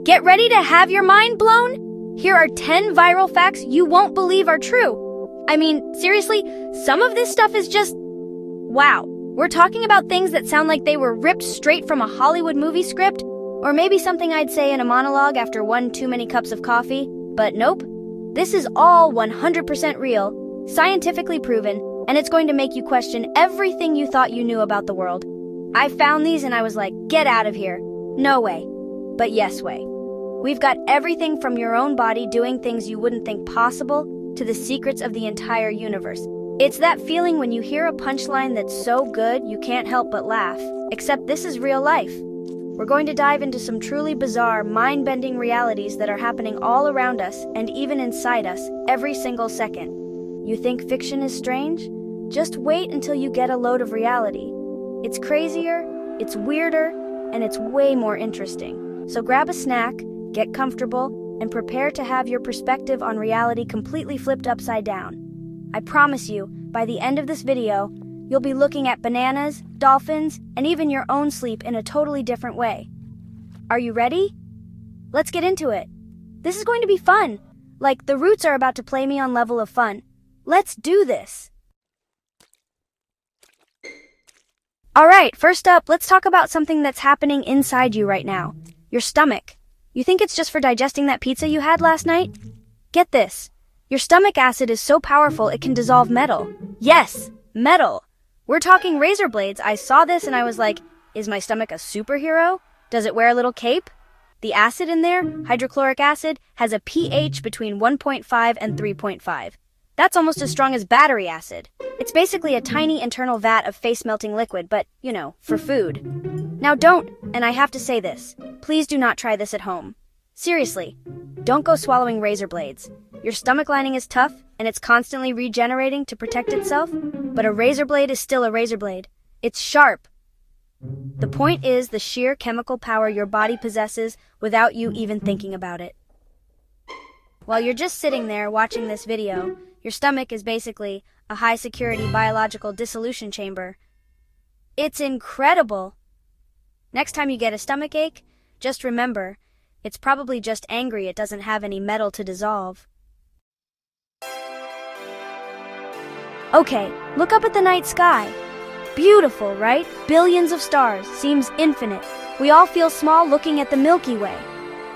Get ready to have your mind blown? Here are 10 viral facts you won't believe are true. I mean, seriously, some of this stuff is just... wow. We're talking about things that sound like they were ripped straight from a Hollywood movie script, or maybe something I'd say in a monologue after one too many cups of coffee. But nope. This is all 100% real, scientifically proven, and it's going to make you question everything you thought you knew about the world. I found these and I was like, get out of here. No way. But yes way. We've got everything from your own body doing things you wouldn't think possible to the secrets of the entire universe. It's that feeling when you hear a punchline that's so good you can't help but laugh. Except this is real life. We're going to dive into some truly bizarre, mind-bending realities that are happening all around us and even inside us every single second. You think fiction is strange? Just wait until you get a load of reality. It's crazier, it's weirder, and it's way more interesting. So grab a snack, get comfortable, and prepare to have your perspective on reality completely flipped upside down. I promise you, by the end of this video, you'll be looking at bananas, dolphins, and even your own sleep in a totally different way. Are you ready? Let's get into it. This is going to be fun. Like, the Roots are about to play me on Level of Fun. Let's do this. Alright, first up, let's talk about something that's happening inside you right now. Your stomach. You think it's just for digesting that pizza you had last night? Get this. Your stomach acid is so powerful it can dissolve metal. Yes, metal. We're talking razor blades. I saw this and I was like, is my stomach a superhero? Does it wear a little cape? The acid in there, hydrochloric acid, has a pH between 1.5 and 3.5. That's almost as strong as battery acid. It's basically a tiny internal vat of face-melting liquid, but, you know, for food. Now don't, and I have to say this, please do not try this at home. Seriously, don't go swallowing razor blades. Your stomach lining is tough, and it's constantly regenerating to protect itself, but a razor blade is still a razor blade. It's sharp. The point is the sheer chemical power your body possesses without you even thinking about it. While you're just sitting there watching this video, your stomach is basically a high-security biological dissolution chamber. It's incredible! Next time you get a stomach ache, just remember, it's probably just angry it doesn't have any metal to dissolve. Okay, look up at the night sky. Beautiful, right? Billions of stars, seems infinite. We all feel small looking at the Milky Way.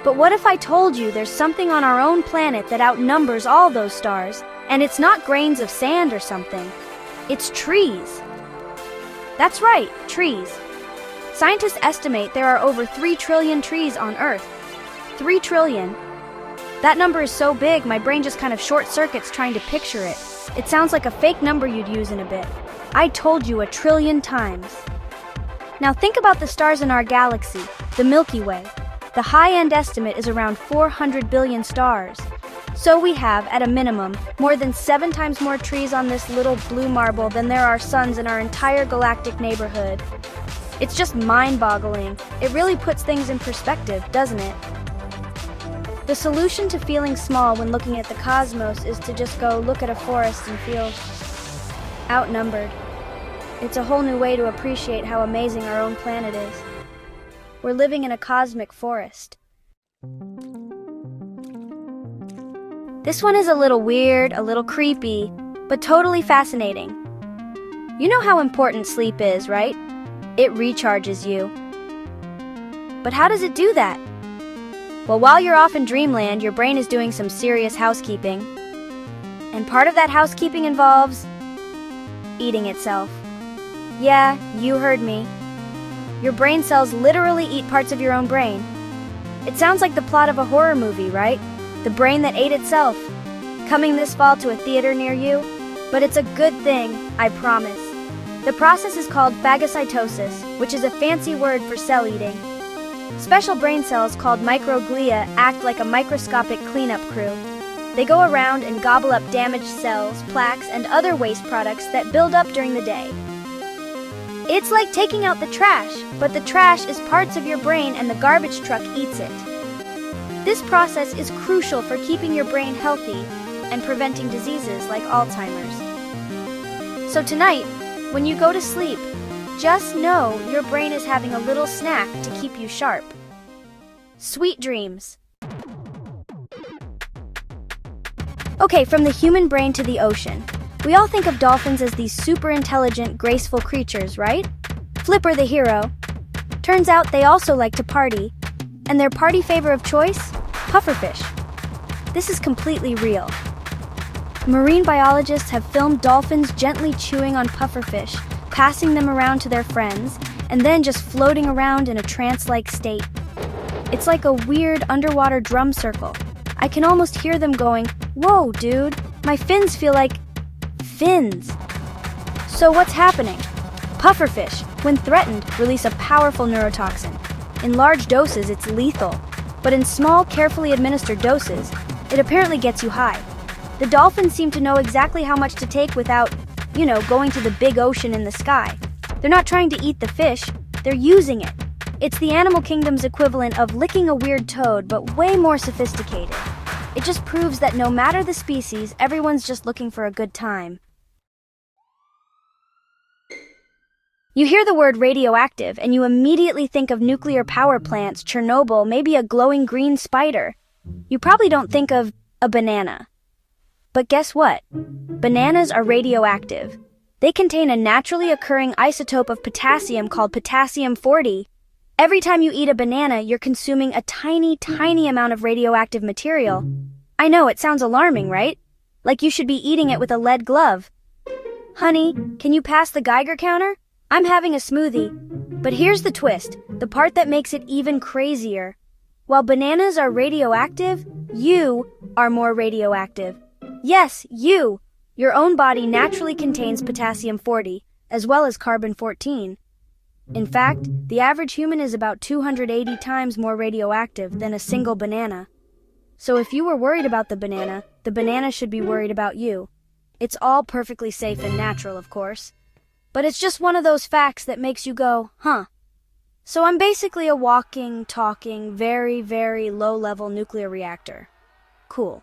But what if I told you there's something on our own planet that outnumbers all those stars? And it's not grains of sand or something. It's trees. That's right, trees. Scientists estimate there are over 3 trillion trees on Earth. 3 trillion. That number is so big, my brain just kind of short-circuits trying to picture it. It sounds like a fake number you'd use in a bit. I told you 1 trillion times. Now think about the stars in our galaxy, the Milky Way. The high-end estimate is around 400 billion stars. So we have, at a minimum, more than 7 times more trees on this little blue marble than there are suns in our entire galactic neighborhood. It's just mind-boggling. It really puts things in perspective, doesn't it? The solution to feeling small when looking at the cosmos is to just go look at a forest and feel outnumbered. It's a whole new way to appreciate how amazing our own planet is. We're living in a cosmic forest. This one is a little weird, a little creepy, but totally fascinating. You know how important sleep is, right? It recharges you. But how does it do that? Well, while you're off in dreamland, your brain is doing some serious housekeeping. And part of that housekeeping involves eating itself. Yeah, you heard me. Your brain cells literally eat parts of your own brain. It sounds like the plot of a horror movie, right? The brain that ate itself. Coming this fall to a theater near you. But it's a good thing, I promise. The process is called phagocytosis, which is a fancy word for cell eating. Special brain cells called microglia act like a microscopic cleanup crew. They go around and gobble up damaged cells, plaques, and other waste products that build up during the day. It's like taking out the trash, but the trash is parts of your brain and the garbage truck eats it. This process is crucial for keeping your brain healthy and preventing diseases like Alzheimer's. So tonight, when you go to sleep, just know your brain is having a little snack to keep you sharp. Sweet dreams. Okay, from the human brain to the ocean. We all think of dolphins as these super intelligent, graceful creatures, right? Flipper the hero. Turns out they also like to party. And their party favor of choice? Pufferfish. This is completely real. Marine biologists have filmed dolphins gently chewing on pufferfish, passing them around to their friends, and then just floating around in a trance-like state. It's like a weird underwater drum circle. I can almost hear them going, "Whoa, dude, my fins feel like fins." So what's happening? Pufferfish, when threatened, release a powerful neurotoxin. In large doses, it's lethal, but in small, carefully administered doses, it apparently gets you high. The dolphins seem to know exactly how much to take without, going to the big ocean in the sky. They're not trying to eat the fish, they're using it. It's the animal kingdom's equivalent of licking a weird toad, but way more sophisticated. It just proves that no matter the species, everyone's just looking for a good time. You hear the word radioactive, and you immediately think of nuclear power plants, Chernobyl, maybe a glowing green spider. You probably don't think of a banana. But guess what? Bananas are radioactive. They contain a naturally occurring isotope of potassium called potassium-40. Every time you eat a banana, you're consuming a tiny, tiny amount of radioactive material. I know, it sounds alarming, right? Like you should be eating it with a lead glove. Honey, can you pass the Geiger counter? I'm having a smoothie. But here's the twist, the part that makes it even crazier. While bananas are radioactive, you are more radioactive. Yes, you! Your own body naturally contains potassium-40, as well as carbon-14. In fact, the average human is about 280 times more radioactive than a single banana. So if you were worried about the banana should be worried about you. It's all perfectly safe and natural, of course. But it's just one of those facts that makes you go, huh. So I'm basically a walking, talking, very, very low-level nuclear reactor. Cool.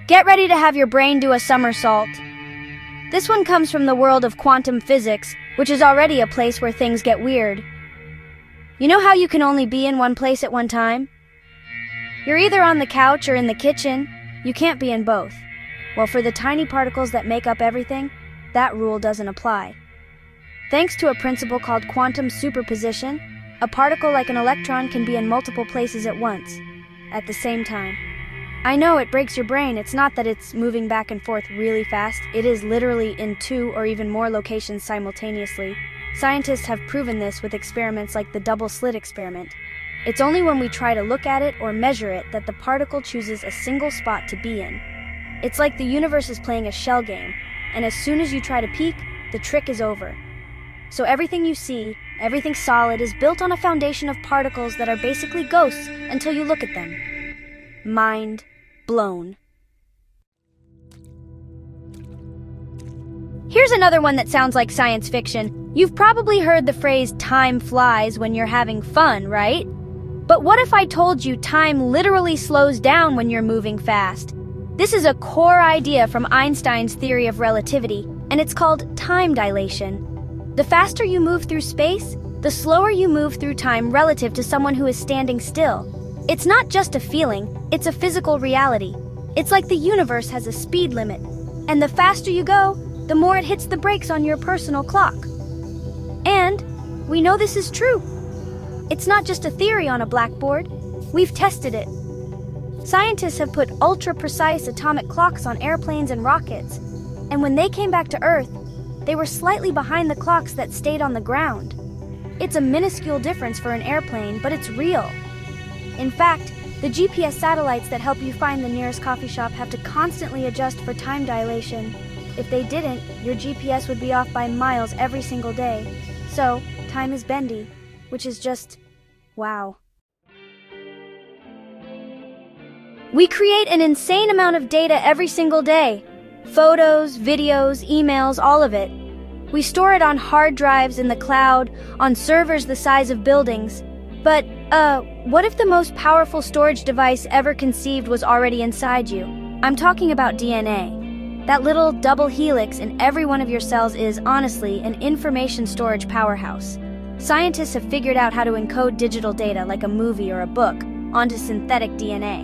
Get ready to have your brain do a somersault. This one comes from the world of quantum physics, which is already a place where things get weird. You know how you can only be in one place at one time? You're either on the couch or in the kitchen. You can't be in both. Well, for the tiny particles that make up everything, that rule doesn't apply. Thanks to a principle called quantum superposition, a particle like an electron can be in multiple places at once, at the same time. I know it breaks your brain. It's not that it's moving back and forth really fast. It is literally in 2 or even more locations simultaneously. Scientists have proven this with experiments like the double slit experiment. It's only when we try to look at it or measure it that the particle chooses a single spot to be in. It's like the universe is playing a shell game, and as soon as you try to peek, the trick is over. So everything you see, everything solid, is built on a foundation of particles that are basically ghosts until you look at them. Mind blown. Here's another one that sounds like science fiction. You've probably heard the phrase time flies when you're having fun, right? But what if I told you time literally slows down when you're moving fast? This is a core idea from Einstein's theory of relativity, and it's called time dilation. The faster you move through space, the slower you move through time relative to someone who is standing still. It's not just a feeling, it's a physical reality. It's like the universe has a speed limit, and the faster you go, the more it hits the brakes on your personal clock. And we know this is true. It's not just a theory on a blackboard. We've tested it. Scientists have put ultra-precise atomic clocks on airplanes and rockets, and when they came back to Earth, they were slightly behind the clocks that stayed on the ground. It's a minuscule difference for an airplane, but it's real. In fact, the GPS satellites that help you find the nearest coffee shop have to constantly adjust for time dilation. If they didn't, your GPS would be off by miles every single day. So, time is bendy, which is just, wow. We create an insane amount of data every single day. Photos, videos, emails, all of it. We store it on hard drives in the cloud, on servers the size of buildings. But, what if the most powerful storage device ever conceived was already inside you? I'm talking about DNA. That little double helix in every one of your cells is, honestly, an information storage powerhouse. Scientists have figured out how to encode digital data like a movie or a book onto synthetic DNA.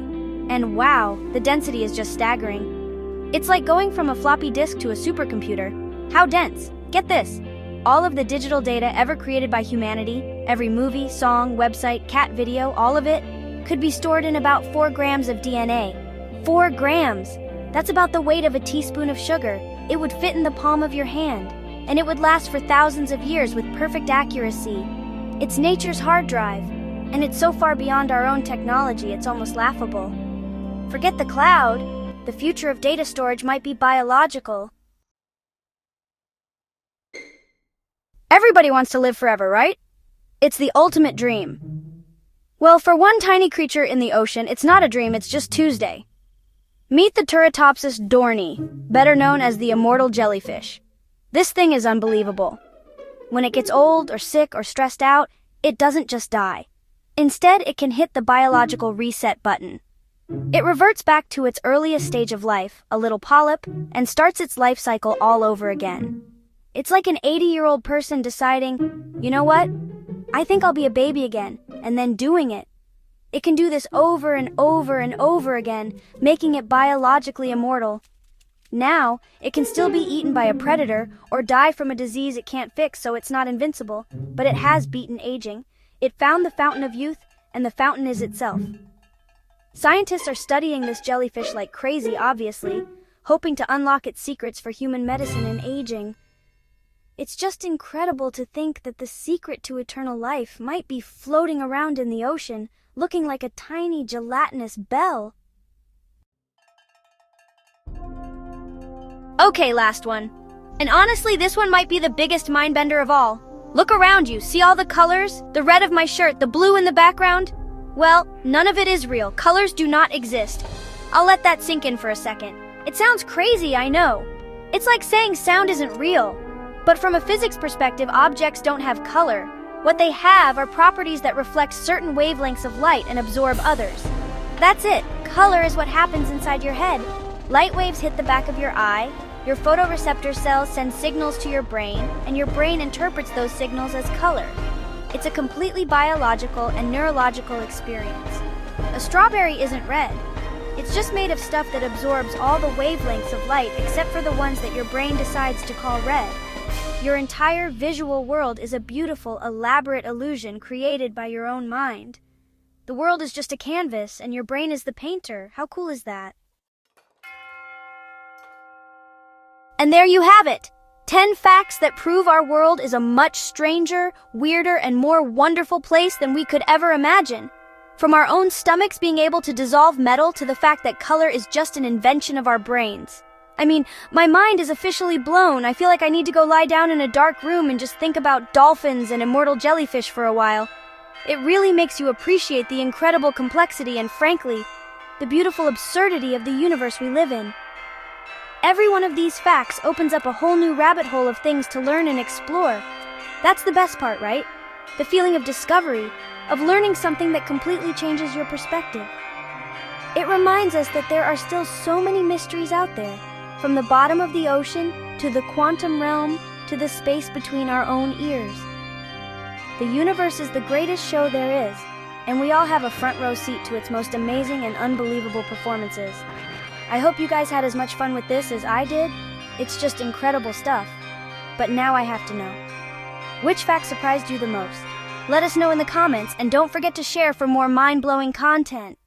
And wow, the density is just staggering. It's like going from a floppy disk to a supercomputer. How dense? Get this. All of the digital data ever created by humanity, every movie, song, website, cat video, all of it, could be stored in about 4 grams of DNA. 4 grams! That's about the weight of a teaspoon of sugar. It would fit in the palm of your hand, and it would last for thousands of years with perfect accuracy. It's nature's hard drive, and it's so far beyond our own technology it's almost laughable. Forget the cloud. The future of data storage might be biological. Everybody wants to live forever, right? It's the ultimate dream. Well, for one tiny creature in the ocean, it's not a dream, it's just Tuesday. Meet the Turritopsis dohrnii, better known as the immortal jellyfish. This thing is unbelievable. When it gets old or sick or stressed out, it doesn't just die. Instead, it can hit the biological reset button. It reverts back to its earliest stage of life, a little polyp, and starts its life cycle all over again. It's like an 80-year-old person deciding, you know what? I think I'll be a baby again, and then doing it. It can do this over and over and over again, making it biologically immortal. Now, it can still be eaten by a predator or die from a disease it can't fix, so it's not invincible, but it has beaten aging. It found the fountain of youth, and the fountain is itself. Scientists are studying this jellyfish like crazy, obviously, hoping to unlock its secrets for human medicine and aging. It's just incredible to think that the secret to eternal life might be floating around in the ocean, looking like a tiny gelatinous bell. Okay, last one. And honestly, this one might be the biggest mind-bender of all. Look around you, see all the colors? The red of my shirt, the blue in the background? Well, none of it is real. Colors do not exist. I'll let that sink in for a second. It sounds crazy, I know. It's like saying sound isn't real. But from a physics perspective, objects don't have color. What they have are properties that reflect certain wavelengths of light and absorb others. That's it. Color is what happens inside your head. Light waves hit the back of your eye, your photoreceptor cells send signals to your brain, and your brain interprets those signals as color. It's a completely biological and neurological experience. A strawberry isn't red. It's just made of stuff that absorbs all the wavelengths of light except for the ones that your brain decides to call red. Your entire visual world is a beautiful, elaborate illusion created by your own mind. The world is just a canvas, and your brain is the painter. How cool is that? And there you have it! 10 facts that prove our world is a much stranger, weirder, and more wonderful place than we could ever imagine. From our own stomachs being able to dissolve metal to the fact that color is just an invention of our brains. I mean, my mind is officially blown. I feel like I need to go lie down in a dark room and just think about dolphins and immortal jellyfish for a while. It really makes you appreciate the incredible complexity and, frankly, the beautiful absurdity of the universe we live in. Every one of these facts opens up a whole new rabbit hole of things to learn and explore. That's the best part, right? The feeling of discovery, of learning something that completely changes your perspective. It reminds us that there are still so many mysteries out there. From the bottom of the ocean, to the quantum realm, to the space between our own ears. The universe is the greatest show there is, and we all have a front row seat to its most amazing and unbelievable performances. I hope you guys had as much fun with this as I did. It's just incredible stuff. But now I have to know. Which fact surprised you the most? Let us know in the comments, and don't forget to share for more mind-blowing content.